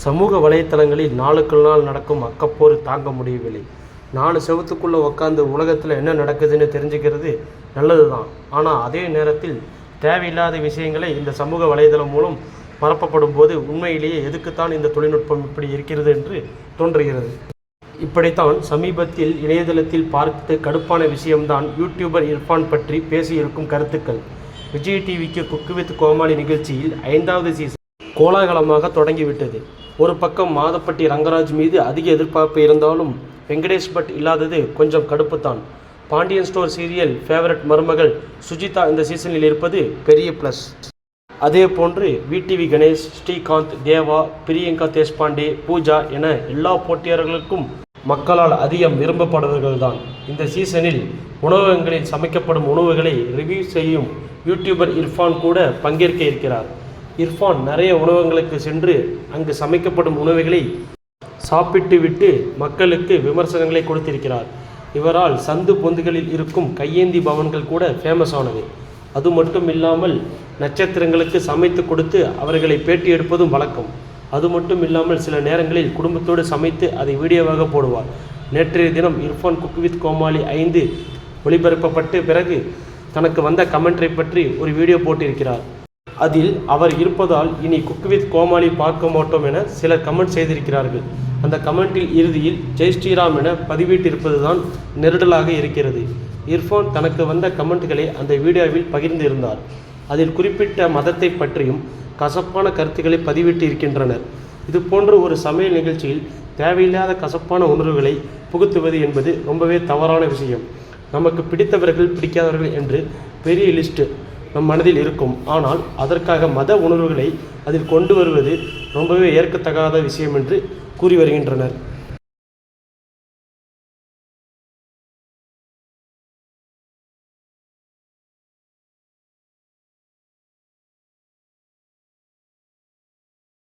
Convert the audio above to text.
சமூக வலைத்தளங்களில் நாளுக்கு நாள் நடக்கும் அக்கப்போர் தாங்க முடியவில்லை. 4 செவத்துக்குள்ளே உட்காந்து உலகத்தில் என்ன நடக்குதுன்னு தெரிஞ்சுக்கிறது நல்லது தான். ஆனால் அதே நேரத்தில் தேவையில்லாத விஷயங்களை இந்த சமூக வலைதளம் மூலம் பரப்பப்படும் போது உண்மையிலேயே எதுக்குத்தான் இந்த தொழில்நுட்பம் இப்படி இருக்கிறது என்று தோன்றுகிறது. இப்படித்தான் சமீபத்தில் இணையதளத்தில் பார்த்து கடுப்பான விஷயம்தான் யூடியூபர் இர்ஃபான் பற்றி பேசியிருக்கும் கருத்துக்கள். விஜய் டிவிக்கு குக்கு வித் கோமாளி நிகழ்ச்சியில் 5வது சீசன் கோலாகலமாக தொடங்கிவிட்டது. ஒரு பக்கம் மாதப்பட்டி ரங்கராஜ் மீது அதிக எதிர்பார்ப்பு இருந்தாலும் வெங்கடேஷ் பட் இல்லாதது கொஞ்சம் கடுப்புத்தான். பாண்டியன் ஸ்டோர் சீரியல் ஃபேவரட் மருமகள் சுஜிதா இந்த சீசனில் இருப்பது பெரிய ப்ளஸ். அதே போன்று விடிவி கணேஷ், ஸ்ரீகாந்த், தேவா, பிரியங்கா தேஷ்பாண்டே, பூஜா என எல்லா போட்டியாளர்களுக்கும் மக்களால் அதிகம் விரும்பப்படுபவர்கள்தான். இந்த சீசனில் உணவகங்களில் சமைக்கப்படும் உணவுகளை ரிவ்யூ செய்யும் யூடியூபர் இர்ஃபான் கூட பங்கேற்க இருக்கிறார். இர்ஃபான் நிறைய உணவகங்களுக்கு சென்று அங்கு சமைக்கப்படும் உணவுகளை சாப்பிட்டு விட்டு மக்களுக்கு விமர்சனங்களை கொடுத்திருக்கிறார். இவரால் சந்து பொந்துகளில் இருக்கும் கையேந்தி பவன்கள் கூட ஃபேமஸ் ஆனது. அது மட்டும் இல்லாமல் நட்சத்திரங்களுக்கு சமைத்து கொடுத்து அவர்களை பேட்டி எடுப்பதும் வழக்கம். அது மட்டும் இல்லாமல் சில நேரங்களில் குடும்பத்தோடு சமைத்து அதை வீடியோவாக போடுவார். நேற்றைய தினம் இர்ஃபான் குக் வித் கோமாளி 5 ஒளிபரப்பப்பட்டு பிறகு தனக்கு வந்த கமெண்ட்ரை பற்றி ஒரு வீடியோ போட்டிருக்கிறார். அதில் அவர் இருப்பதால் இனி குக் வித் கோமாளி பார்க்க மாட்டோம் என சிலர் கமெண்ட் செய்திருக்கிறார்கள். அந்த கமெண்டில் இறுதியில் ஜெய் ஸ்ரீராம் என பதிவிட்டிருப்பது தான் நெருடலாக இருக்கிறது. இர்ஃபான் தனக்கு வந்த கமெண்ட்களை அந்த வீடியோவில் பகிர்ந்திருந்தார். அதில் குறிப்பிட்ட மதத்தை பற்றியும் கசப்பான கருத்துக்களை பதிவிட்டு இருக்கின்றனர். இது போன்ற ஒரு சமையல் நிகழ்ச்சியில் தேவையில்லாத கசப்பான உணர்வுகளை புகுத்துவது என்பது ரொம்பவே தவறான விஷயம். நமக்கு பிடித்தவர்கள் பிடிக்காதவர்கள் என்று பெரிய லிஸ்ட்டு நம் மனதில் இருக்கும். ஆனால் அதற்காக மத உணர்வுகளை அதில் கொண்டு வருவது ரொம்பவே ஏற்கத்தகாத விஷயம் என்று கூறி வருகின்றனர்.